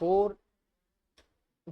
4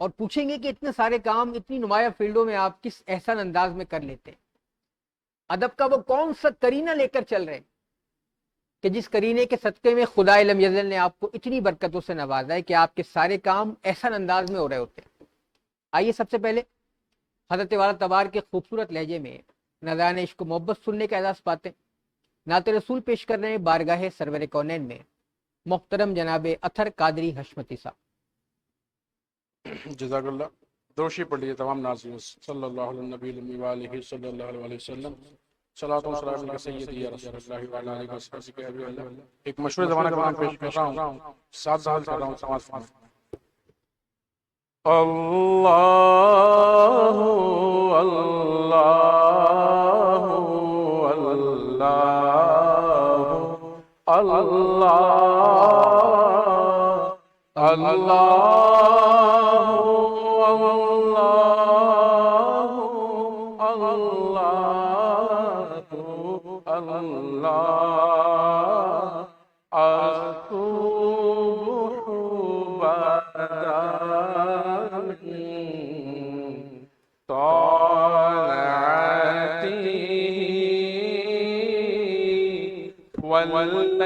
اور پوچھیں گے کہ اتنے سارے کام اتنی نمایاں فیلڈوں میں آپ کس احسن انداز میں کر لیتے ہیں؟ ادب کا وہ کون سا کرینہ لے کر چل رہے ہیں کہ جس کرینے کے صدقے میں خدا لم یزل نے آپ کو اتنی برکتوں سے نوازا ہے کہ آپ کے سارے کام احسن انداز میں ہو رہے ہوتے ہیں؟ آئیے سب سے پہلے حضرت والا تبار کے خوبصورت لہجے میں نذران عشق و محبت سننے کا اعزاز پاتے ہیں۔ نعت رسول پیش کر رہے ہیں بارگاہ سرور کونین میں محترم جناب اطہر قادری حشمتی صاحب۔ جزاک اللہ۔ دروشی پڑھ لیجیے تمام ناظرین، صلی اللہ علیہ نبی المی وآلہ صلی اللہ علیہ وسلم، صلاۃ و سلام علیک سیدی یا رسول اللہ وعلی آلہ وصحبہ حبیب اللہ۔ ایک مشہور زمانہ کلام پیش کر رہا ہوں، ساتھ ساتھ کر رہا ہوں، سماعت فرمائیں۔ اللہ اللہ اللہ اللہ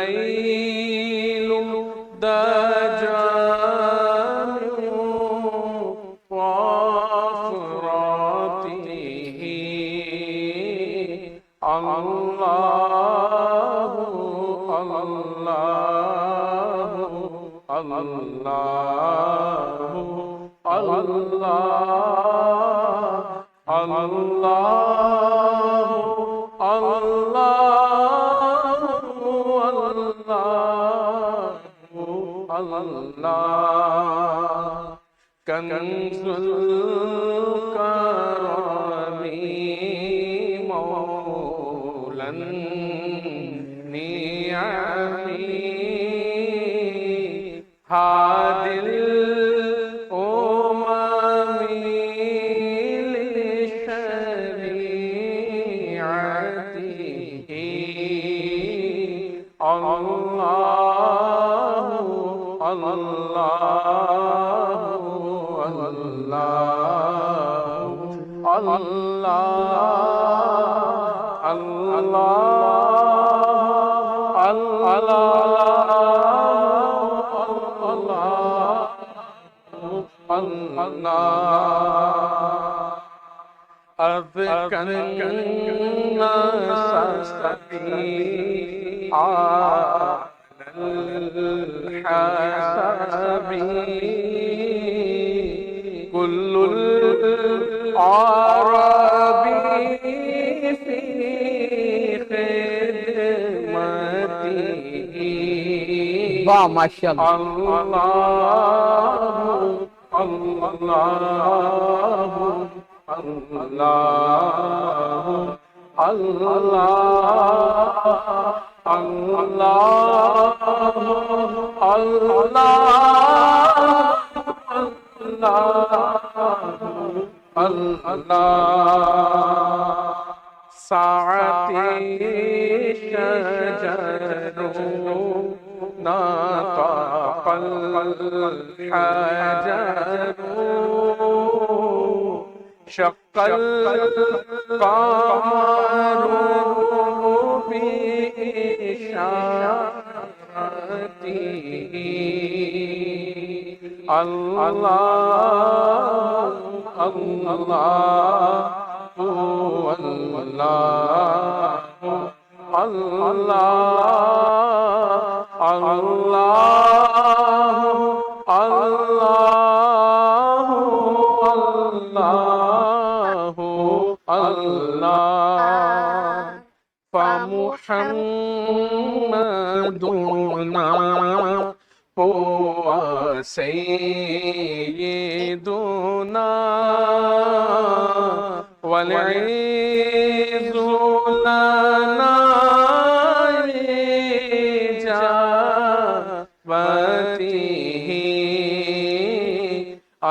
والليل دجى وافراته الله الله كنز الكرم مولى النعم هادي الأمم لشريعته أذكر الناس على الحساب كل العرب في خدمته واہ ماشاء اللہ۔ ساعتی شجر نطق الحجر شق القمر بإشارته الله الله فمحمدنا هو سيدنا والعز لنا لإجابته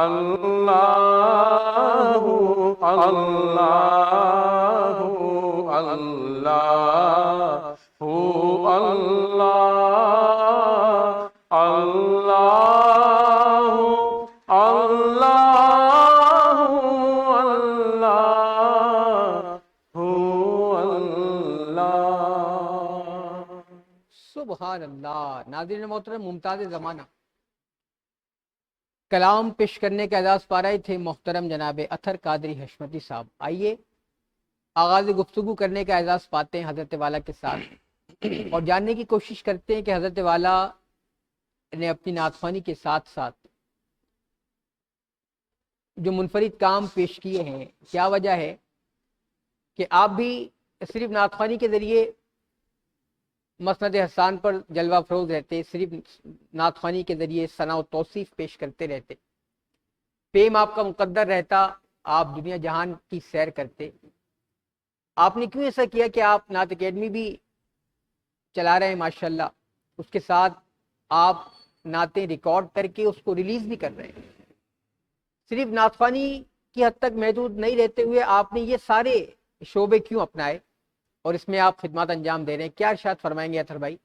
الله الله الله الله الله اللہ. ناظرین محترم، ممتاز زمانہ کلام پیش کرنے کا اعزاز پا رہے تھے محترم جناب اطہر قادری حشمتی صاحب. آئیے آغاز گفتگو کرنے کا اعزاز پاتے ہیں حضرت والا کے ساتھ اور جاننے کی کوشش کرتے ہیں کہ حضرت والا نے اپنی نعت خوانی کے ساتھ ساتھ جو منفرد کام پیش کیے ہیں کیا وجہ ہے کہ آپ بھی صرف نعت خوانی کے ذریعے مسند حسان پر جلوہ فروز رہتے، صرف نعت خوانی کے ذریعے ثنا و توصیف پیش کرتے رہتے، فیم آپ کا مقدر رہتا، آپ دنیا جہان کی سیر کرتے. آپ نے کیوں ایسا کیا کہ آپ نعت اکیڈمی بھی چلا رہے ہیں ماشاءاللہ، اس کے ساتھ آپ نعتیں ریکارڈ کر کے اس کو ریلیز بھی کر رہے ہیں. صرف نعت خوانی کی حد تک محدود نہیں رہتے ہوئے آپ نے یہ سارے شعبے کیوں اپنائے اور اس میں آپ خدمات انجام دے رہے ہیں؟ کیا ارشاد فرمائیں گے اطہر بھائی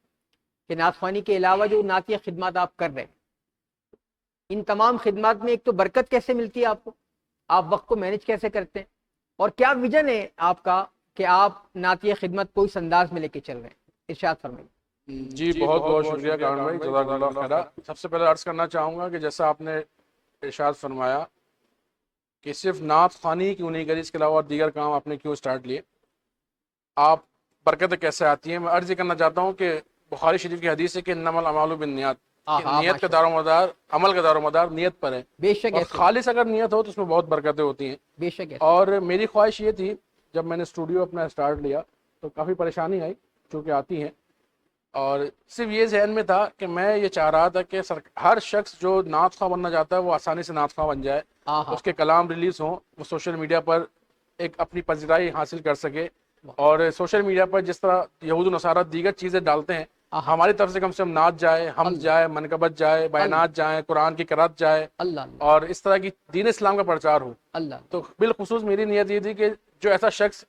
کہ نعت خوانی کے علاوہ جو نعتیہ خدمات آپ کر رہے ہیں، ان تمام خدمات میں ایک تو برکت کیسے ملتی ہے آپ کو، آپ وقت کو مینج کیسے کرتے ہیں، اور کیا ویژن ہے آپ کا کہ آپ نعتیہ خدمت کو اس انداز میں لے کے چل رہے ہیں؟ ارشاد فرمائیں. جی بہت بہت شکریہ کامران بھائی، جزاک اللہ خیر. سب سے پہلے عرض کرنا چاہوں گا کہ جیسا آپ نے ارشاد فرمایا کہ صرف نعت خوانی کیوں نہیں کری، اس کے علاوہ اور دیگر کام آپ نے کیوں سٹارٹ لیے، آپ برکتیں کیسے آتی ہیں. میں عرض یہ کرنا چاہتا ہوں کہ بخاری شریف کی حدیث ہے کہ انما الاعمال بالنیات، نیت کا دار و مدار، عمل کا دار و مدار نیت پر ہے، بے شک اور ایسے، خالص اگر نیت ہو تو اس میں بہت برکتیں ہوتی ہیں. بے شک ایسے. اور میری خواہش یہ تھی جب میں نے اسٹوڈیو اپنا اسٹارٹ لیا تو کافی پریشانی آئی چونکہ آتی ہیں، اور صرف یہ ذہن میں تھا کہ میں یہ چاہ رہا تھا کہ ہر شخص جو نعت خواہ بننا چاہتا ہے وہ آسانی سے نعت خواہ بن جائے، اس کے کلام ریلیز ہوں، وہ سوشل میڈیا پر ایک اپنی پذیرائی حاصل کر سکے. اور سوشل میڈیا پر جس طرح یہود و نصارہ دیگر چیزیں ڈالتے ہیں، ہماری طرف سے کم سے کم نعت جائے، حمد جائے، منقبت جائے، بیانات جائیں، قرآن کی قرات جائے، اور اس طرح کی دین اسلام کا پرچار ہو. تو بالخصوص میری نیت یہ تھی کہ جو ایسا شخص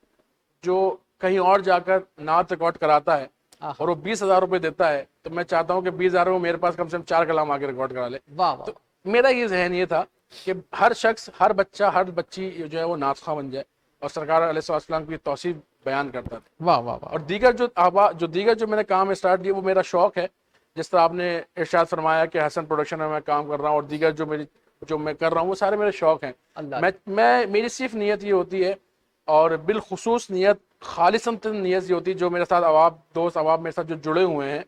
جو کہیں اور جا کر نعت ریکارڈ کراتا ہے اور وہ 20,000 روپے دیتا ہے، تو میں چاہتا ہوں کہ 20,000 میں میرے پاس کم سے کم 4 کلام آ کے ریکارڈ کرا لے. تو میرا یہ ذہن یہ تھا کہ ہر شخص، ہر بچہ، ہر بچی جو ہے وہ نعت خواہ بن جائے، اور سرکار علیہ السلام کی توصیف بیان کرتا تھا. اور دیگر جو میں نے کام اسٹارٹ کیا وہ میرا شوق ہے. جس طرح آپ نے ارشاد فرمایا کہ حسن پروڈکشن میں کام کر رہا ہوں، اور دیگر جو میں کر رہا ہوں وہ سارے میرے شوق ہیں. میری صرف نیت یہ ہوتی ہے، اور بالخصوص نیت خالصاً نیت یہ ہوتی ہے، جو میرے ساتھ دوست احباب میرے ساتھ جو جڑے ہوئے ہیں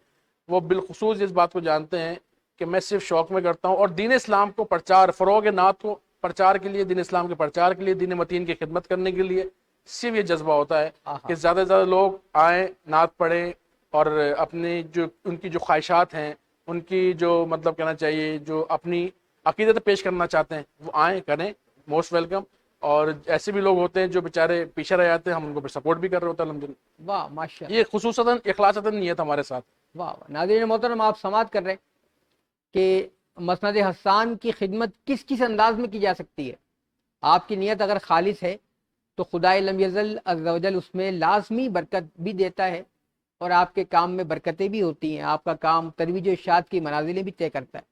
وہ بالخصوص اس بات کو جانتے ہیں کہ میں صرف شوق میں کرتا ہوں، اور دین اسلام کو پرچار، فروغ نعت کو پرچار کے لیے، دین اسلام کے پرچار کے لیے، دین متین کی خدمت کرنے کے لیے صرف یہ جذبہ ہوتا ہے کہ زیادہ سے زیادہ لوگ آئیں، نعت پڑھیں، اور اپنی جو ان کی جو خواہشات ہیں، ان کی جو مطلب کہنا چاہیے جو اپنی عقیدت پیش کرنا چاہتے ہیں وہ آئیں، کریں، موسٹ ویلکم. اور ایسے بھی لوگ ہوتے ہیں جو بیچارے پیچھے رہ جاتے ہیں، ہم ان کو پھر سپورٹ بھی کر رہے ہوتے ہیں الحمدللہ. واہ ماشاء اللہ. یہ خصوصاً اخلاصاً نیت ہمارے ساتھ. واہ. ناظرین محترم، آپ سماعت کر رہے ہیں کہ مسند حسان کی خدمت کس کس انداز میں کی جا سکتی ہے. آپ کی نیت اگر خالص ہے تو خدائے لم یزل عز و جل اس میں لازمی برکت بھی دیتا ہے، اور آپ کے کام میں برکتیں بھی ہوتی ہیں. آپ کا کام ترویج و ارشاد کی منازلیں بھی طے کرتا ہے.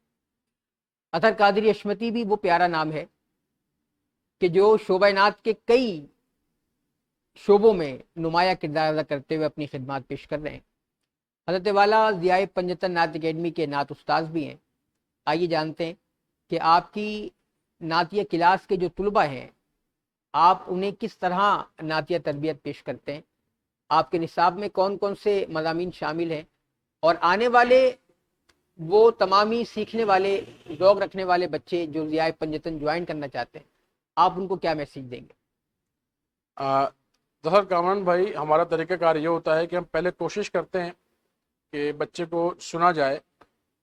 اطہر قادری حشمتی بھی وہ پیارا نام ہے کہ جو شعبہ نعت کے کئی شعبوں میں نمایاں کردار ادا کرتے ہوئے اپنی خدمات پیش کر رہے ہیں. حضرت والا ضیاء پنجتن نعت اکیڈمی کے نعت استاذ بھی ہیں. آئیے جانتے ہیں کہ آپ کی نعتیہ کلاس کے جو طلبہ ہیں آپ انہیں کس طرح نعتیہ تربیت پیش کرتے ہیں، آپ کے نصاب میں کون کون سے مضامین شامل ہیں، اور آنے والے وہ تمامی سیکھنے والے، ذوق رکھنے والے بچے جو ضیاء پنجتن جوائن کرنا چاہتے ہیں، آپ ان کو کیا میسیج دیں گے؟ ظفر کامران بھائی، ہمارا طریقہ کار یہ ہوتا ہے کہ ہم پہلے کوشش کرتے ہیں کہ بچے کو سنا جائے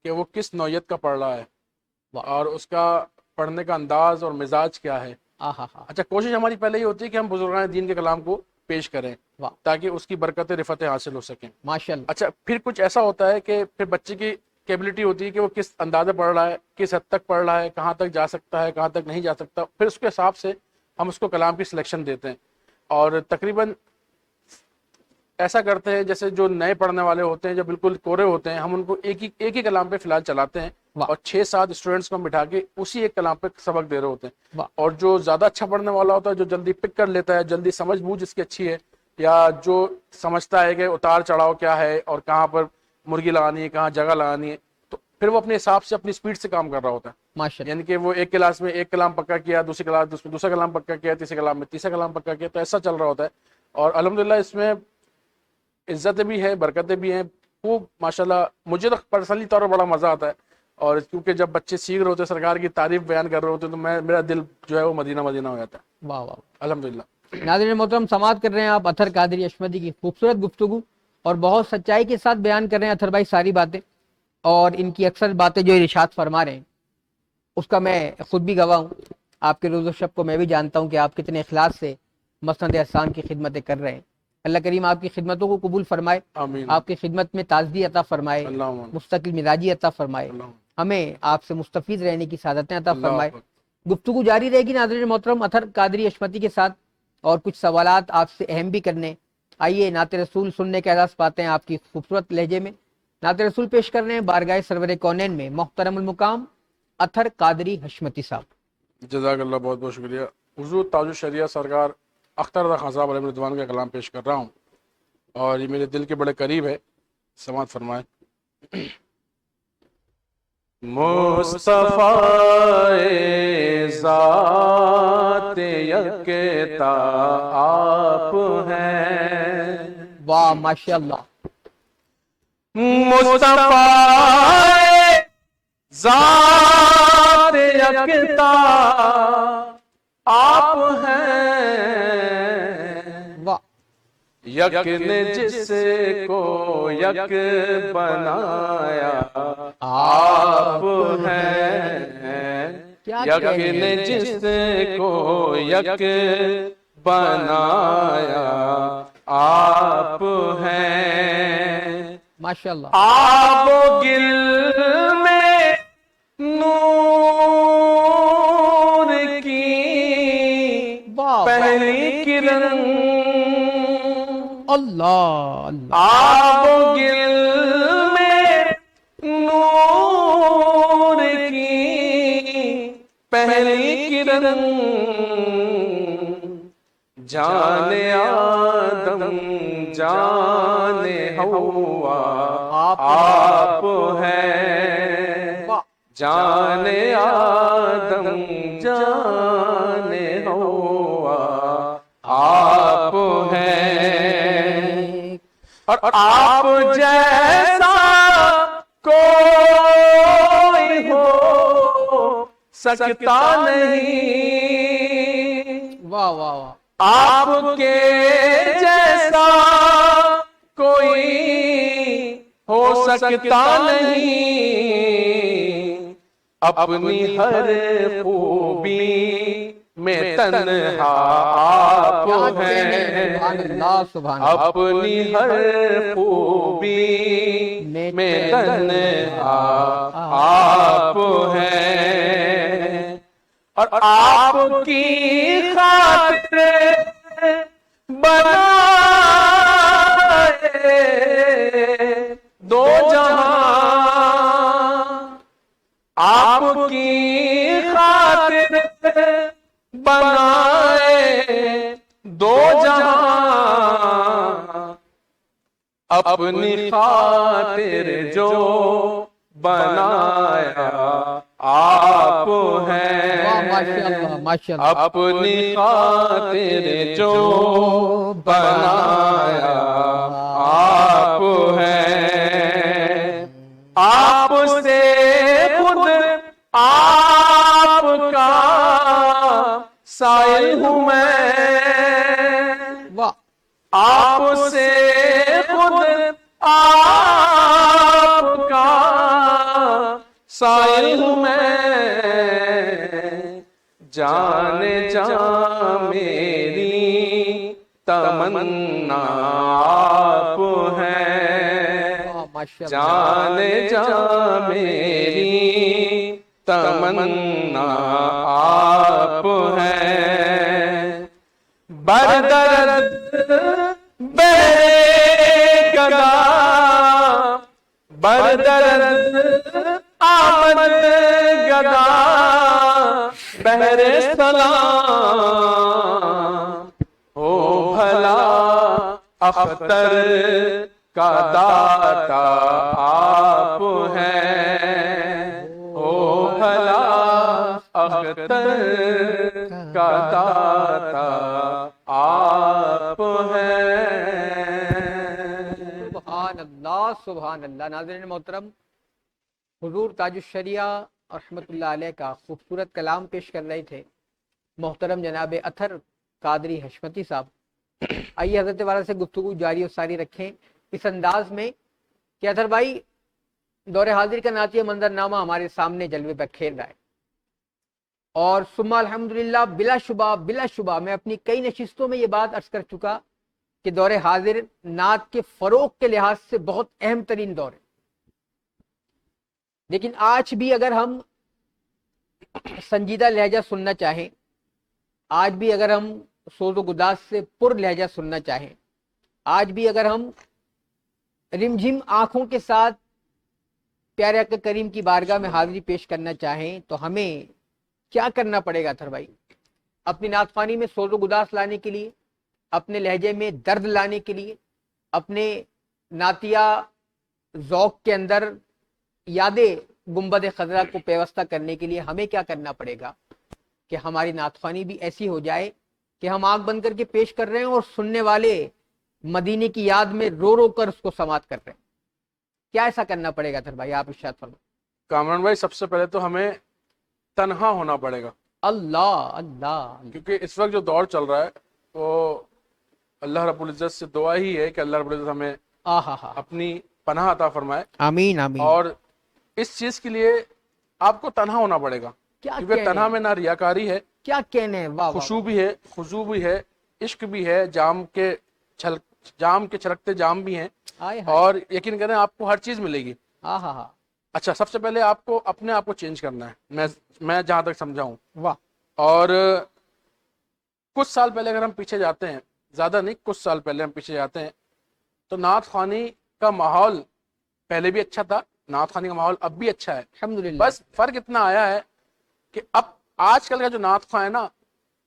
کہ وہ کس نوعیت کا پڑھ رہا ہے اور اس کا پڑھنے کا انداز اور مزاج کیا ہے. اچھا، کوشش ہماری پہلے یہ ہوتی ہے کہ ہم بزرگان دین کے کلام کو پیش کریں تاکہ اس کی برکتیں رفتیں حاصل ہو سکیں. ماشاءاللہ. اچھا، پھر کچھ ایسا ہوتا ہے کہ پھر بچے کی کیبلٹی ہوتی ہے کہ وہ کس اندازے پڑھ رہا ہے، کس حد تک پڑھ رہا ہے، کہاں تک جا سکتا ہے، کہاں تک نہیں جا سکتا. پھر اس کے حساب سے ہم اس کو کلام کی سلیکشن دیتے ہیں، اور تقریباً ایسا کرتے ہیں جیسے جو نئے پڑھنے والے ہوتے ہیں، جو بالکل کورے ہوتے ہیں، ہم ان کو ایک ہی کلام پہ فی الحال چلاتے ہیں، اور 6-7 اسٹوڈنٹس کو بٹھا کے اسی ایک کلام پہ سبق دے رہے ہوتے ہیں. اور جو زیادہ اچھا پڑھنے والا ہوتا ہے، جو جلدی پک کر لیتا ہے، جلدی سمجھ بوجھ اس کی اچھی ہے، یا جو سمجھتا ہے کہ اتار چڑھاؤ کیا ہے اور کہاں پر مرغی لگانی ہے, کہاں جگہ لگانی ہے, تو پھر وہ اپنے حساب سے اپنی سپیڈ سے کام کر رہا ہوتا ہے. ماشاء اللہ. یعنی کہ وہ ایک کلاس میں ایک کلام پکا کیا, دوسری کلاس میں دوسرا کلام پکا کیا, تیسرے کلام میں تیسرا کلام پکا کیا, تو ایسا چل رہا ہوتا ہے. اور الحمدللہ اس میں عزتیں بھی ہیں, برکتیں بھی ہیں خوب ماشاءاللہ. مجھے تو پرسنلی طور پر بڑا مزہ آتا ہے, اور کیونکہ جب بچے سیکھ رہے ہوتے ہیں, سرکار کی تعریف بیان کر رہے ہوتے ہیں, تو میرا دل جو ہے وہ مدینہ مدینہ ہو جاتا ہے. واہ واہ. الحمدللہ. ناظرین محترم, سماعت کر رہے ہیں آپ اطہر قادری اشمتی کی خوبصورت گفتگو, اور بہت سچائی کے ساتھ بیان کر رہے ہیں اطہر بھائی ساری باتیں, اور ان کی اکثر باتیں جو ارشاد فرما رہے ہیں اس کا میں خود بھی گواہ ہوں. آپ کے روز و شب کو میں بھی جانتا ہوں کہ آپ کتنے اخلاص سے مسند احسان کی خدمتیں کر رہے ہیں. اللہ کریم آپ کی خدمتوں کو قبول فرمائے, آمین. آپ کی خدمت میں تازگی عطا فرمائے, اللہم مستقل مزاجی عطا فرمائے, اللہم ہمیں آپ سے مستفید رہنے کی سعادتیں عطا اللہ فرمائے. اکبر. گفتگو جاری رہے گی ناظرین محترم اطہر قادری اشمتی کے ساتھ, اور کچھ سوالات آپ سے اہم بھی کرنے. آئیے نعت رسول سننے کا اعزاز پاتے ہیں آپ کی خوبصورت لہجے میں. نعت رسول پیش کر رہے ہیں بارگاہ سرور کونین میں محترم المقام اطہر قادری اشمتی صاحب. جزاک اللہ, بہت بہت شکریہ. حضور تاج الشریعہ سرکار اختر رضا خان صاحب علیہ رضوان کا کلام پیش کر رہا ہوں, اور یہ میرے دل کے بڑے قریب ہے. سماعت فرمائیں. مصطفیٰ ذات یکتا آپ ہیں. واہ ماشاء اللہ. مصطفیٰ ذات یکتا آپ ہیں. واہ. یک نے جس کو یک بنایا آپ ہیں. یک نے جس کو یک بنایا آپ ہیں. ماشاء اللہ. آب و گل میں نور کی واہ. پہلی کرن. اللہ اللہ. آب و گل میں نور کی پہلی کرن. جان آدم جان حوا آپ ہیں. جان آدم جان حوا آپ ہیں. اور آپ جیسا کوئی ہو سکتا نہیں. واہ واہ واہ. آپ کے جیسا کوئی ہو سکتا نہیں. اپنی ہر خوبی میں تنہا آپ ہیں. اپنی ہر خوبی میں تنہا آپ ہیں. اور آپ کی خاطر بنائے دو جہاں. آپ کی خاطر بنائے دو جہاں. اپنی خاطر جو بنایا آپ ہیں. اپنی خاطر جو بنایا آپ ہیں. آپ سے خود آپ کا سائل ہوں میں. آپ سے خود آپ کا سائل ہوں میں. جان جان میری تمنا آپ ہیں. جان جان میری تمنا آپ ہیں. بردرد بے گدا بردرد آمد گدا بہر سلام ہو بھلا اختر کا داتا کا داتا آپ ہیں۔ سبحان اللہ سبحان اللہ۔ ناظرین محترم، حضور تاج الشریعہ رحمۃ اللہ علیہ کا خوبصورت کلام پیش کر رہے تھے محترم جناب اطہر قادری حشمتی صاحب۔ آئیے حضرت والا سے گفتگو جاری و ساری رکھیں اس انداز میں کہ اطہر بھائی، دور حاضر کا نعتیہ منظرنامہ ہمارے سامنے جلوے پر کھیل رہا ہے، اور ثم الحمدللہ بلا شبہ میں اپنی کئی نشستوں میں یہ بات عرض کر چکا کہ دور حاضر نعت کے فروغ کے لحاظ سے بہت اہم ترین دور ہے۔ لیکن آج بھی اگر ہم سنجیدہ لہجہ سننا چاہیں، آج بھی اگر ہم سوز و گداز سے پر لہجہ سننا چاہیں، آج بھی اگر ہم رمجھم آنکھوں کے ساتھ پیارے آقا کریم کی بارگاہ میں حاضری پیش کرنا چاہیں، تو ہمیں کیا کرنا پڑے گا تھر بھائی؟ اپنی نعت خوانی میں سوز و گداز لانے کے لیے، اپنے لہجے میں درد لانے کے لیے، اپنے نعتیہ ذوق کے اندر یاد گنبد خضرا کو پیوستہ کرنے کے لیے ہمیں کیا کرنا پڑے گا کہ ہماری نعت خوانی بھی ایسی ہو جائے کہ ہم آنکھ بند کر کے پیش کر رہے ہیں اور سننے والے مدینے کی یاد میں رو رو کر اس کو سماعت کر رہے ہیں؟ کیا ایسا کرنا پڑے گا تھر بھائی؟ آپ ارشاد فرمائیں۔ کامران بھائی، سب سے پہلے تو ہمیں تنہا ہونا پڑے گا، اللہ اللہ، کیونکہ اس وقت جو دور چل رہا ہے وہ اللہ رب العزت سے دعا ہی ہے کہ اللہ رب العزت ہمیں اپنی پناہ عطا فرمائے۔ آمین آمین۔ اور اس چیز کے لیے آپ کو تنہا ہونا پڑے گا، کیونکہ تنہا میں نہ ریاکاری ہے، کیا کہنے ہیں، واہ خشوع بھی ہے، خضوع بھی ہے، عشق بھی ہے، جام کے چھلکتے جام بھی ہیں، اور یقین کریں آپ کو ہر چیز ملے گی۔ اچھا، سب سے پہلے آپ کو اپنے آپ کو چینج کرنا ہے، میں جہاں تک سمجھا ہوں۔ واہ۔ اور کچھ سال پہلے اگر ہم پیچھے جاتے ہیں، زیادہ نہیں، کچھ سال پہلے ہم پیچھے جاتے ہیں، تو نعت خوانی کا ماحول پہلے بھی اچھا تھا، نعت خوانی کا ماحول اب بھی اچھا ہے، الحمدللہ۔ بس فرق اتنا آیا ہے کہ اب آج کل کا جو نعت خواں ہے نا،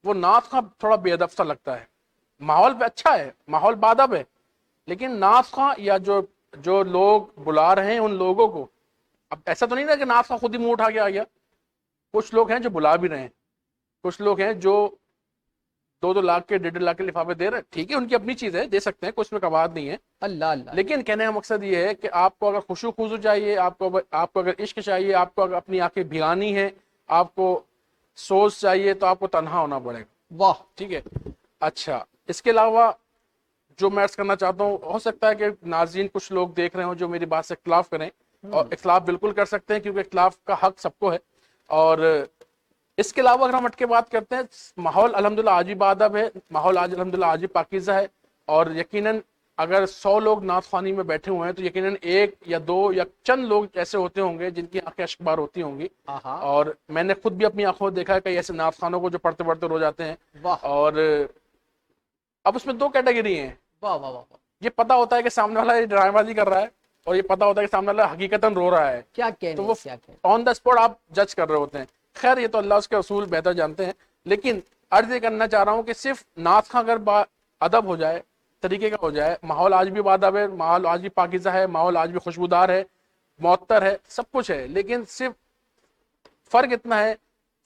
وہ نعت خواں تھوڑا بے ادب سا لگتا ہے۔ ماحول پہ اچھا ہے، ماحول بادب ہے، لیکن نعت خواں یا جو لوگ بلا رہے ہیں ان لوگوں کو، اب ایسا تو نہیں نا کہ نعت خواں خود ہی منہ اٹھا کے آ گیا، کچھ لوگ ہیں جو بلا بھی رہے ہیں، کچھ لوگ ہیں جو 2 لاکھ کے 1.5 لاکھ کے لفافے دے رہے ہیں، ٹھیک ہے، ان کی اپنی چیز ہے، دے سکتے ہیں، کچھ میں کباد نہیں ہے، اللہ اللہ۔ لیکن کہنے کا مقصد یہ ہے کہ آپ کو اگر خشوع خضوع چاہیے، آپ کو اگر عشق چاہیے، آپ کو اگر اپنی آنکھیں بھگانی ہے، آپ کو سوز چاہیے، تو آپ کو تنہا ہونا پڑے گا۔ واہ، ٹھیک ہے۔ اچھا، اس کے علاوہ جو میں عرض کرنا چاہتا ہوں، ہو سکتا ہے کہ ناظرین کچھ لوگ دیکھ رہے ہوں جو میری بات سے اختلاف کریں، اور اختلاف بالکل کر سکتے ہیں، کیونکہ اختلاف کا حق سب کو ہے۔ اور اس کے علاوہ اگر ہم ہٹ کے بات کرتے ہیں، ماحول الحمدللہ آج بھی بادب ہے، ماحول آج الحمدللہ آج بھی پاکیزہ ہے، اور یقیناً اگر 100 لوگ نعت خوانی میں بیٹھے ہوئے ہیں تو یقیناً 1 یا 2 یا چند لوگ ایسے ہوتے ہوں گے جن کی آنکھیں اشکبار ہوتی ہوں گی، اور میں نے خود بھی اپنی آنکھوں میں دیکھا ہے کئی ایسے نعت خوانوں کو جو پڑھتے پڑھتے رو جاتے ہیں۔ اور اب اس میں 2 کیٹیگری ہیں، یہ پتا ہوتا ہے کہ سامنے والا یہ ڈرامہ بازی کر رہا ہے، اور یہ پتا ہوتا ہے کہ سامنے والا حقیقتاً رو رہا ہے، تو وہ آن دا اسپاٹ آپ جج کر رہے ہوتے ہیں۔ خیر، یہ تو اللہ اس کے اصول بہتر جانتے ہیں، لیکن عرض یہ کرنا چاہ رہا ہوں کہ صرف نعت خواں اگر ادب ہو جائے، طریقے کا ہو جائے، ماحول آج بھی بادب ہے، ماحول آج بھی پاکیزہ ہے، ماحول آج بھی خوشبودار ہے، معطر ہے، سب کچھ ہے، لیکن صرف فرق اتنا ہے،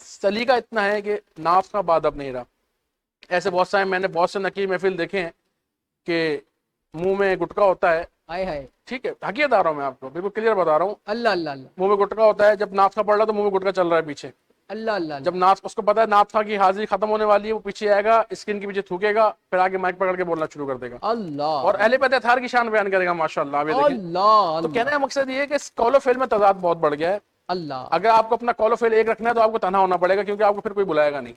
سلیقہ اتنا ہے کہ نعت خواں بادب نہیں رہا۔ ایسے بہت سارے میں نے بہت سے نقی محفل دیکھے ہیں کہ منہ میں گٹکا ہوتا ہے، ٹھیک ہے، حقیقت آ رہا ہوں میں آپ کو بالکل کلیئر بتا رہا ہوں، اللہ اللہ اللہ، منہ میں گٹکا ہوتا ہے، جب نعت خواں پڑھ رہا تو منہ میں گٹکا چل رہا ہے پیچھے، اللہ اللہ، جب نعت اس کو پتا ہے نعت خواں کی حاضری ختم ہونے والی ہے، وہ پیچھے آئے گا، اسکرین کے پیچھے تھوکے گا، پھر آگے مائک پکڑ کے بولنا شروع کر دے گا، اللہ، اور اہل بیت اطہار کی شان بیان کرے گا، ماشاءاللہ۔ آپ یہ دیکھیں، اللہ، تو کہنے کا مقصد یہ ہے کہ قول و فعل میں تضاد بہت بڑھ گیا ہے۔ اللہ، اگر آپ کو اپنا قول و فعل ایک رکھنا ہے تو آپ کو تنہا ہونا پڑے گا، کیونکہ آپ کو پھر کوئی بلائے گا نہیں،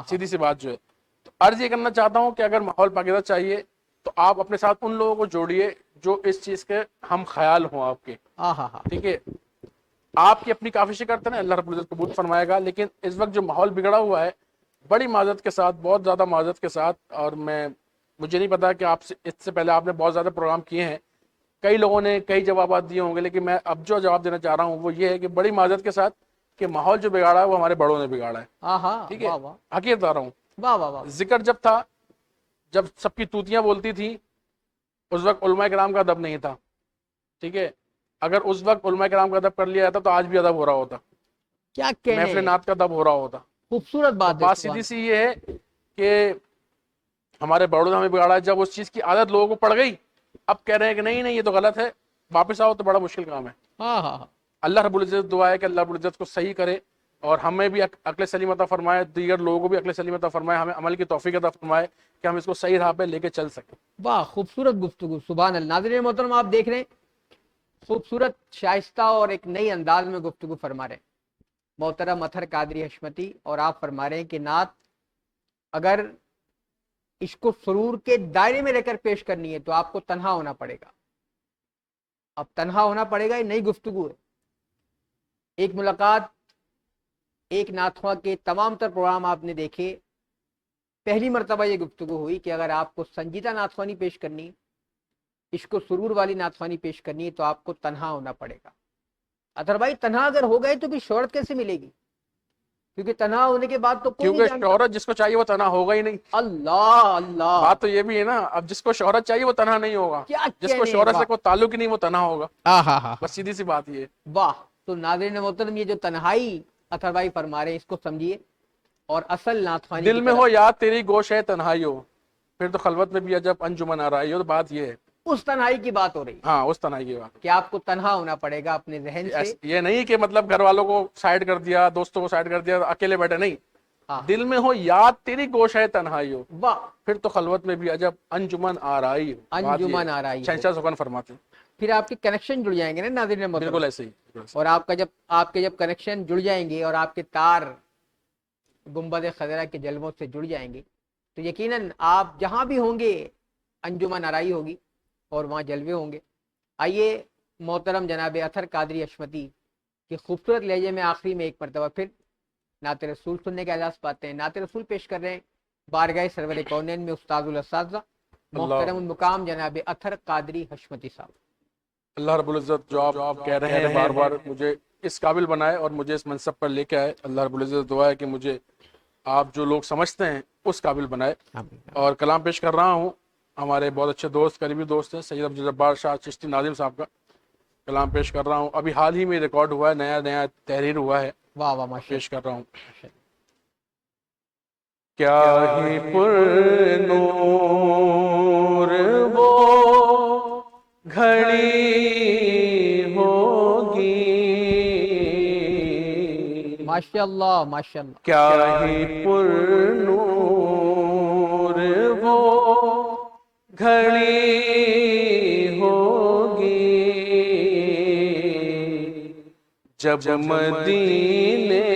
سیدھی سی بات جو ہے۔ تو عرض یہ کرنا چاہتا ہوں کہ اگر ماحول پاکیزہ چاہیے تو آپ اپنے ساتھ ان لوگوں کو جوڑیے جو اس چیز کے ہم خیال ہوں آپ کے، ٹھیک ہے۔ آپ کی اپنی کافشیں کرتے ہیں، اللہ رب العزت قبول فرمائے گا، لیکن اس وقت جو ماحول بگڑا ہوا ہے، بڑی معذرت کے ساتھ، بہت زیادہ معذرت کے ساتھ، اور مجھے نہیں پتا کہ آپ سے اس سے پہلے آپ نے بہت زیادہ پروگرام کیے ہیں، کئی لوگوں نے کئی جوابات دیے ہوں گے، لیکن میں اب جو جواب دینا چاہ رہا ہوں وہ یہ ہے کہ بڑی معذرت کے ساتھ کہ ماحول جو بگاڑا ہے وہ ہمارے بڑوں نے بگاڑا ہے، ٹھیک ہے، حقیقت بتا رہا ہوں۔ ذکر جب تھا، جب سب کی توتیاں بولتی تھی، اس وقت علماء کرام کا ادب نہیں تھا، ٹھیک ہے، اگر اس وقت علماء کرام کا ادب کر لیا جاتا تو آج بھی ادب ہو رہا ہوتا، کیا کہنے محفل نعت کا دب ہو رہا ہوتا. خوبصورت بات ہے. بات سیدھی سی یہ ہے کہ ہمارے بڑوں نے بگاڑا. جب اس چیز کی عادت لوگوں کو پڑ گئی اب کہہ رہے ہیں کہ نہیں نہیں یہ تو غلط ہے, واپس آؤ تو بڑا مشکل کام ہے. ہاں ہاں ہاں اللہ رب العزت دعا ہے کہ اللہ رب العزت کو صحیح کرے اور ہمیں بھی عقل سلیم عطا فرمائے, دیگر لوگوں کو بھی عقل سلیم عطا فرمائے, ہمیں عمل کی توفیق عطا فرمائے کہ ہم اس کو صحیح راہ پہ لے کے چل سکیں. واہ خوبصورت گفتگو, سبحان اللہ. ناظرین محترم آپ دیکھ رہے ہیں خوبصورت شائستہ اور ایک نئی انداز میں گفتگو فرما رہے ہیں محترم اطہر قادری حشمتی, اور آپ فرما رہے ہیں کہ نعت اگر عشق و سرور کے دائرے میں رہ کر پیش کرنی ہے تو آپ کو تنہا ہونا پڑے گا. اب تنہا ہونا پڑے گا, یہ نئی گفتگو ہے. ایک ملاقات ایک نعت خواں کے تمام تر پروگرام آپ نے دیکھے, پہلی مرتبہ یہ گفتگو ہوئی کہ اگر آپ کو سنجیدہ نعت خوانی پیش کرنی, عشق و سرور والی نعت خوانی پیش کرنی ہے تو آپ کو تنہا ہونا پڑے گا. اطہر بھائی تنہا اگر ہو گئے تو بھی شہرت کیسے ملے گی؟ کیونکہ تنہا ہونے کے بعد تو کوئی نہیں کیونکہ جانتا. شہرت جس کو چاہیے وہ تنہا ہوگا ہی نہیں. اللہ اللہ, بات تو یہ بھی ہے نا, اب جس کو شہرت چاہیے وہ تنہا نہیں ہوگا, کیا جس کو کہنے, شہرت واہ سے کوئی تعلق ہی نہیں وہ تنہا ہوگا. ہاں ہاں ہاں بس سیدھی سی بات یہ ہے. واہ. تو ناظرین محترم یہ جو تنہائی اطہر بھائی فرما رہے ہیں اس کو سمجھیے, اور اصل نعت خوانی دل میں ہو یاد تیری گوش ہے تنہائی ہو, پھر تو خلوت میں بھی جب انجمن آ رہی ہو. تو بات یہ ہے, اس تنہائی کی بات ہو رہی ہے ہاں اس تنہائی کی بات. کہ آپ کو تنہا ہونا پڑے گا اپنے ذہن سے. یہ نہیں کہ مطلب گھر والوں کو سائڈ کر دیا, دوستوں کو سائڈ کر دیا, اکیلے بیٹھے, نہیں. ہاں دل میں ہو یاد تیری گوش ہے تنہائی ہو, واہ, پھر تو خلوت میں بھی عجب انجمن آرائی ہو. انجمن آ رہی شہنشاہ سخن فرماتے ہیں. پھر آپ کے کنیکشن جڑ جائیں گے نا ناظرین محترم, بالکل ایسے ہی. اور آپ کے جب کنیکشن جڑ جائیں گے اور آپ کے تار گنبد خضرا کے جلووں سے جڑ جائیں گے تو یقیناً آپ جہاں بھی ہوں گے انجمن آرائی ہوگی اور وہاں جلوے ہوں گے. آئیے محترم جناب اطہر قادری حشمتی کی خوبصورت لہجے میں آخری میں ایک مرتبہ پھر نعت رسول سننے کا اعزاز پاتے ہیں. نعت رسول پیش کر رہے ہیں بارگاہ سرور کونین میں استاد الاساتذہ محترم المقام جناب اطہر قادری حشمتی صاحب. اللہ رب العزت جو آپ کہہ رہے ہیں بار بار مجھے اس قابل بنائے اور مجھے اس منصب پر لے کے آئے. اللہ رب العزت دعا ہے کہ مجھے آپ جو لوگ سمجھتے ہیں اس قابل بنائے. اور کلام پیش کر رہا ہوں ہمارے بہت اچھے دوست, قریبی دوست ہیں سید عبد الجبار شاہ چشتی ناظم صاحب کا کلام پیش کر رہا ہوں. ابھی حال ہی میں ریکارڈ ہوا ہے, نیا تحریر ہوا ہے, واہ واہ ماشاء پیش کر رہا ہوں. کیا ہی پر نور وہ گھڑی ہوگی, ماشاء اللہ ماشاء اللہ. کیا ہی پر نور وہ گھڑی ہوگی, جب مدینے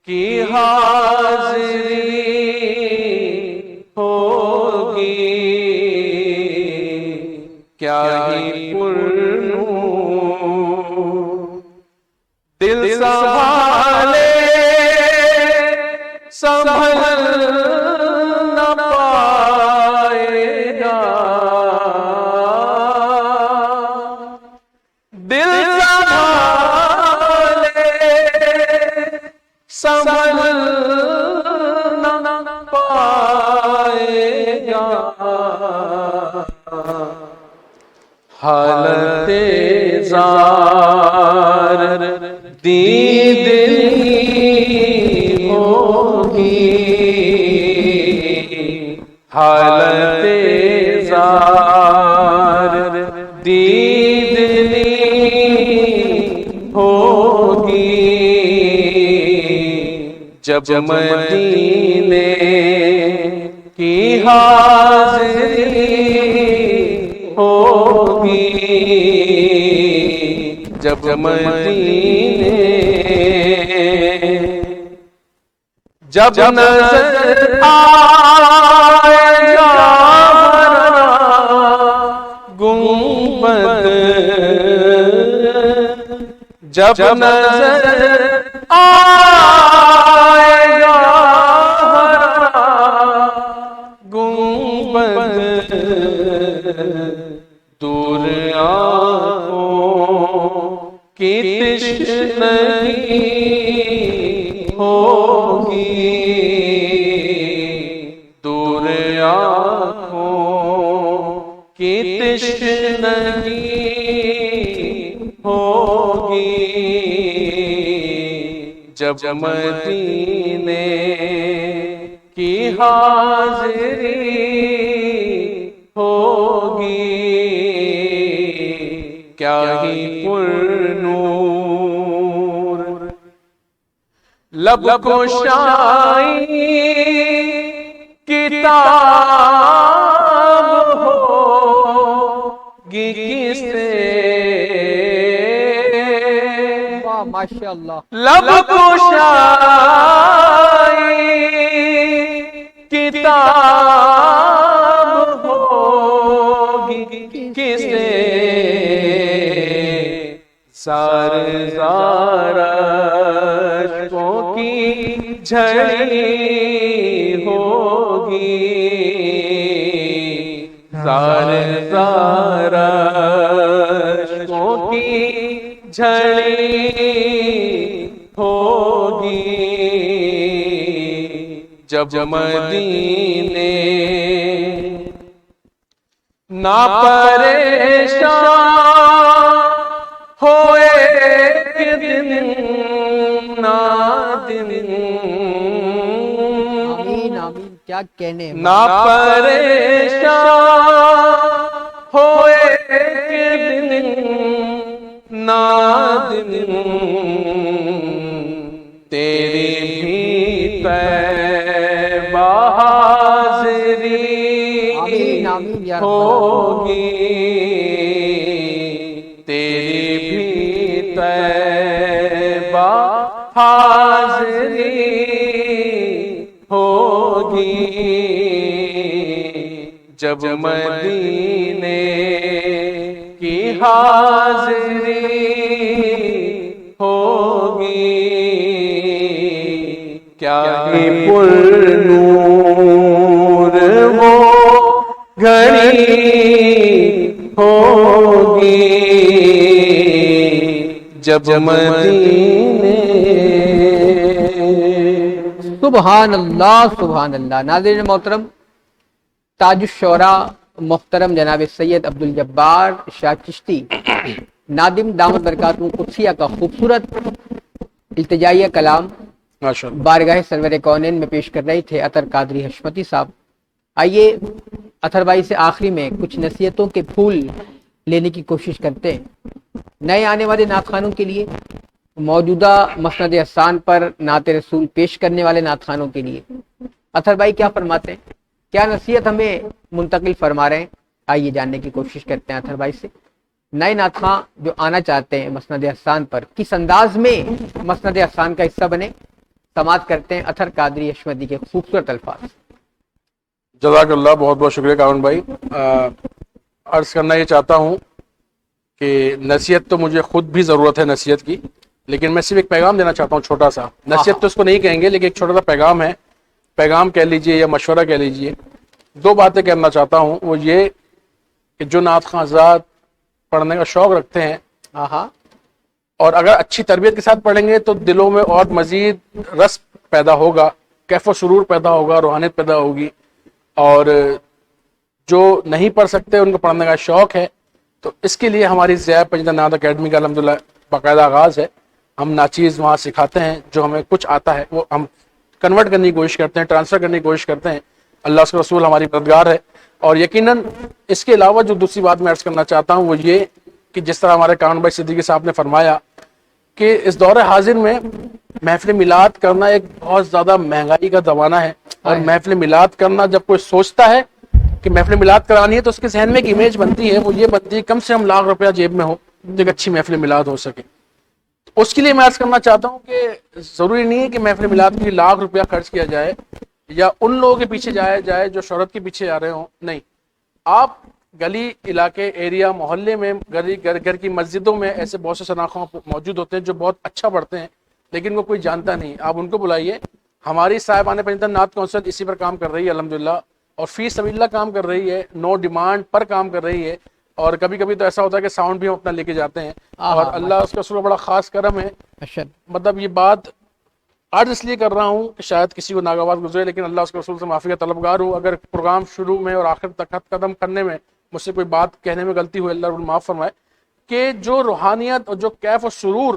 کی حاضری ہوگی, کیا ہی پر نور دل سنبھالے سنبھل نہ پائے گا, دل سنبھل نہ پائے گا, حالت زار دیدنی ہوگی, حالت زار دیدنی ہوگی, جب مدینے کی حاضری ہوگی, جب مدینے جب نظر آئے گا گنبد, جب نظر آئے گا گنبد, دور آنکھوں کی تشنگی ہوگی, دور آنکھوں کی تشنگی ہوگی, جب مدینے کی حاضری ہوگی کیا ہی پر نور لب کو شائی کتاب ہوگی کسے واہ ماشاء اللہ لب کو شائی کتاب ہوگی کسے زار زار اشکوں کی جھڑی ہوگی زار زار اشکوں کی جھڑی ہوگی جب مدینے نہ پریشان ہوئے کہ دن نہ دن آمین آمین کیا کہنے ہیں نہ پریشان ہوئے کہ دن نہ دن تیری بھی طیبہ حاضری آمین آمین یا رب ہوگی تیری بھی طیبہ حاضری ہوگی جب مدینے کی حاضری ہوگی کیا ہی پر نور وہ گھڑی ہوگی جب مدینے سبحان اللہ ناظرین محترم تاج الشعراء محترم جناب سید عبدالجبار شاہ چشتی نادم دامت برکاتہ قدسیہ کا خوبصورت التجائیہ کلام ماشاءاللہ بارگاہ سرور کونین میں پیش کر رہے تھے اطہر قادری حشمتی صاحب. آئیے اطہر بھائی سے آخری میں کچھ نصیحتوں کے پھول لینے کی کوشش کرتے ہیں نئے آنے والے نعت خوانوں کے لیے, موجودہ مسند احسان پر نعت رسول پیش کرنے والے نعت خوانوں کے لیے. اطہر بھائی کیا فرماتے ہیں, کیا نصیحت ہمیں منتقل فرما رہے ہیں؟ آئیے جاننے کی کوشش کرتے ہیں اطہر بھائی سے. نئے نعت خواں جو آنا چاہتے ہیں مسند احسان پر کس انداز میں مسند احسان کا حصہ بنے, سماعت کرتے ہیں اطہر قادری حشمتی کے خوبصورت الفاظ. جزاک اللہ, بہت بہت شکریہ کامن بھائی. عرض کرنا یہ چاہتا ہوں کہ نصیحت تو مجھے خود بھی ضرورت ہے نصیحت کی, لیکن میں صرف ایک پیغام دینا چاہتا ہوں چھوٹا سا. نصیحت تو اس کو نہیں کہیں گے, لیکن ایک چھوٹا سا پیغام ہے, پیغام کہہ لیجئے یا مشورہ کہہ لیجئے. دو باتیں کرنا چاہتا ہوں, وہ یہ کہ جو نعت خواں حضرات پڑھنے کا شوق رکھتے ہیں اور اگر اچھی تربیت کے ساتھ پڑھیں گے تو دلوں میں اور مزید رس پیدا ہوگا, کیف و سرور پیدا ہوگا, روحانیت پیدا ہوگی. اور جو نہیں پڑھ سکتے ان کو پڑھنے کا شوق ہے, تو اس کے لیے ہماری ضیاء پنجتہ نعت اکیڈمی کا الحمدللہ باقاعدہ آغاز ہے. ہم ناچیز وہاں سکھاتے ہیں, جو ہمیں کچھ آتا ہے وہ ہم کنورٹ کرنے کی کوشش کرتے ہیں, ٹرانسفر کرنے کی کوشش کرتے ہیں. اللہ اس کا رسول ہماری مددگار ہے. اور یقیناً اس کے علاوہ جو دوسری بات میں عرض کرنا چاہتا ہوں وہ یہ کہ جس طرح ہمارے کامن بھائی صدیقی صاحب نے فرمایا کہ اس دور حاضر میں محفل میلاد کرنا ایک بہت زیادہ مہنگائی کا زمانہ ہے, اور محفل میلاد کرنا جب کوئی سوچتا ہے کہ محفل میلاد کرانی ہے تو اس کے ذہن میں ایک امیج بنتی ہے, وہ یہ بنتی ہے کم سے کم لاکھ روپیہ جیب میں ہو تو ایک اچھی محفل میلاد ہو سکے. اس کے لیے میں عرض کرنا چاہتا ہوں کہ ضروری نہیں ہے کہ محفل میلاد کے لیے لاکھ روپیہ خرچ کیا جائے یا ان لوگوں کے پیچھے جایا جائے جو شہرت کے پیچھے جا رہے ہوں. نہیں, آپ گلی علاقے ایریا محلے میں گھر کی مسجدوں میں ایسے بہت سے شناخواں موجود ہوتے ہیں جو بہت اچھا پڑھتے ہیں لیکن وہ کوئی جانتا نہیں. آپ ان کو بلائیے. ہماری صاحبان پنجتہ نعت کونسل اسی پر کام کر رہی ہے الحمدللہ, اور فی سبیل اللہ کام کر رہی ہے, نو ڈیمانڈ پر کام کر رہی ہے. اور کبھی کبھی تو ایسا ہوتا ہے کہ ساؤنڈ بھی ہم اپنا لے کے جاتے ہیں, اور اللہ اس کا رسول بڑا خاص کرم ہے. مطلب یہ بات آج اس لیے کر رہا ہوں کہ شاید کسی کو ناگوار گزرے, لیکن اللہ اس کے رسول سے معافی کا طلبگار ہوں. اگر پروگرام شروع میں اور آخر تک قدم کرنے میں مجھ سے کوئی بات کہنے میں غلطی ہوئی, اللہ رب معاف فرمائے. کہ جو روحانیت اور جو کیف و سرور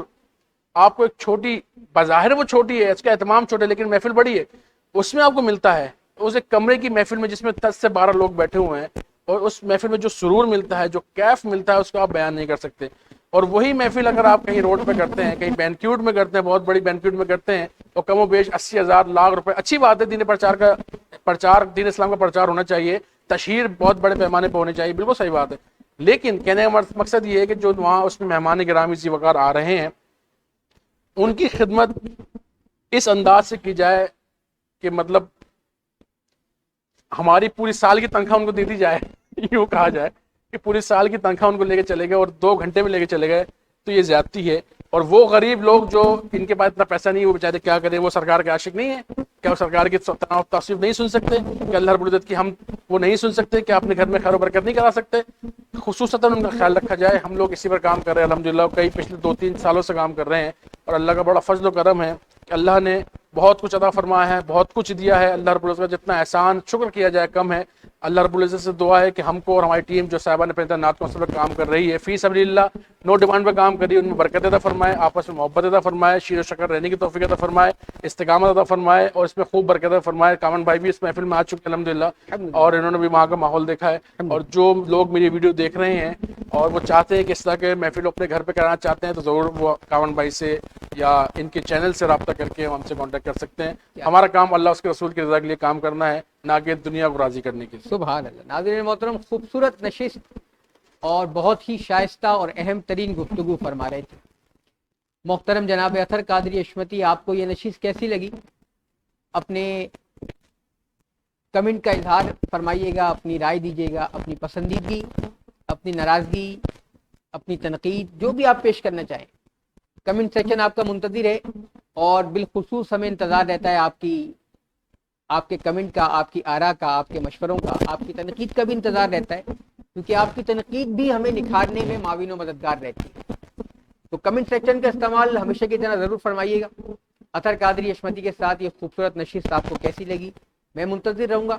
آپ کو ایک چھوٹی، بظاہر وہ چھوٹی ہے، اس کا اہتمام چھوٹا ہے، لیکن محفل بڑی ہے، اس میں آپ کو ملتا ہے اس ایک کمرے کی محفل میں جس میں 10 سے 12 لوگ بیٹھے ہوئے ہیں، اور اس محفل میں جو سرور ملتا ہے، جو کیف ملتا ہے، اس کو آپ بیان نہیں کر سکتے۔ اور وہی محفل اگر آپ کہیں روڈ پہ کرتے ہیں، کہیں بینکیوٹ میں کرتے ہیں، بہت بڑی بینکیوٹ میں کرتے ہیں، تو کم و بیش 80,000 لاکھ روپے، اچھی بات ہے، دین دین اسلام کا پرچار ہونا چاہیے، تشہیر بہت بڑے پیمانے پہ ہونی چاہیے، بالکل صحیح بات ہے، لیکن کہنے کا مقصد یہ ہے کہ جو وہاں اس میں مہمان گرامی ذی وقار آ رہے ہیں، ان کی خدمت اس انداز سے کی جائے کہ مطلب ہماری پوری سال کی تنخواہ ان کو دے دی جائے، یوں کہا جائے کہ پوری سال کی تنخواہ ان کو لے کے چلے گئے اور 2 گھنٹے میں لے کے چلے گئے، تو یہ زیادتی ہے۔ اور وہ غریب لوگ جو ان کے پاس اتنا پیسہ نہیں ہے، وہ بیچارے کیا کریں؟ وہ سرکار کے عاشق نہیں ہیں کیا؟ وہ سرکار کی توصیف نہیں سن سکتے کہ اللہ رب العزت کی ہم وہ نہیں سن سکتے کہ اپنے گھر میں خیر و برکت نہیں کرا سکتے؟ خصوصاً ان کا خیال رکھا جائے۔ ہم لوگ اسی پر کام کر رہے ہیں الحمدللہ، کئی پچھلے 2-3 سالوں سے کام کر رہے ہیں، اور اللہ کا بڑا فضل و کرم ہے کہ اللہ نے بہت کچھ عطا فرمایا ہے، بہت کچھ دیا ہے۔ اللہ رب العزت کا جتنا احسان شکر کیا جائے کم ہے۔ اللہ رب العزت سے دعا ہے کہ ہم کو اور ہماری ٹیم جو صاحبان پنجتہ نعت کونسل پر کام کر رہی ہے، فی سبیل اللہ، نو ڈیمانڈ پہ کام کر رہی ہے، ان میں برکت عطا فرمائے، آپس میں محبت عطا فرمائے، شیر و شکر رہنے کی توفیق عطا فرمائے، استقامت عطا فرمائے، اور اس میں خوب برکت عطا فرمائے۔ کامن بھائی بھی اس محفل میں آ چکے ہیں الحمدللہ، اور انہوں نے بھی وہاں کا ماحول دیکھا ہے۔ اور جو لوگ میری ویڈیو دیکھ رہے ہیں اور وہ چاہتے ہیں کہ اس طرح کے محفل اپنے گھر پہ کرانا چاہتے ہیں، تو ضرور وہ کامن بھائی سے یا ان کے چینل سے رابطہ کر کے ہم سے کانٹیکٹ کر سکتے ہیں۔ ہمارا کام اللہ اس کے رسول کی رضا کے لیے کام کرنا ہے، نہ کہ دنیا کو راضی کرنے کے لیے۔ سبحان اللہ۔ ناظرین محترم، خوبصورت نشست اور بہت ہی شائستہ اور اہم ترین گفتگو فرما رہے تھے محترم جناب اطہر قادری حشمتی۔ آپ کو یہ نشست کیسی لگی؟ اپنے کمنٹ کا اظہار فرمائیے گا، اپنی رائے دیجیے گا، اپنی پسندیدگی، اپنی ناراضگی، اپنی تنقید، جو بھی آپ پیش کرنا چاہیں۔ کمنٹ سیکشن آپ کا منتظر ہے، اور بالخصوص ہمیں انتظار رہتا ہے آپ کے کمنٹ کا، آپ کی آراء کا، آپ کے مشوروں کا، آپ کی تنقید کا بھی انتظار رہتا ہے، کیونکہ آپ کی تنقید بھی ہمیں نکھارنے میں معاون و مددگار رہتی ہے۔ تو کمنٹ سیکشن کا استعمال ہمیشہ کی طرح ضرور فرمائیے گا۔ اطہر قادری حشمتی کے ساتھ یہ خوبصورت نشست آپ کو کیسی لگی؟ میں منتظر رہوں گا۔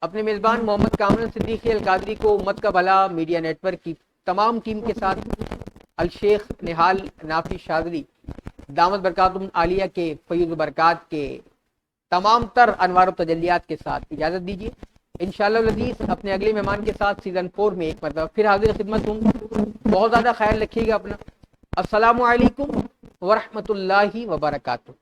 اپنے میزبان محمد کامل صدیقی القادری کو امت کا بھلا میڈیا نیٹ ورک کی تمام ٹیم کے ساتھ الشیخ نہال نافی شاذلی دامت برکاتہم عالیہ کے فیض و برکات کے تمام تر انوار و تجلیات کے ساتھ اجازت دیجیے۔ انشاءاللہ العزیز اپنے اگلے مہمان کے ساتھ سیزن 4 میں ایک مرتبہ پھر حاضر خدمت ہوں۔ بہت زیادہ خیال رکھیے گا اپنا۔ السلام علیکم ورحمۃ اللہ وبرکاتہ۔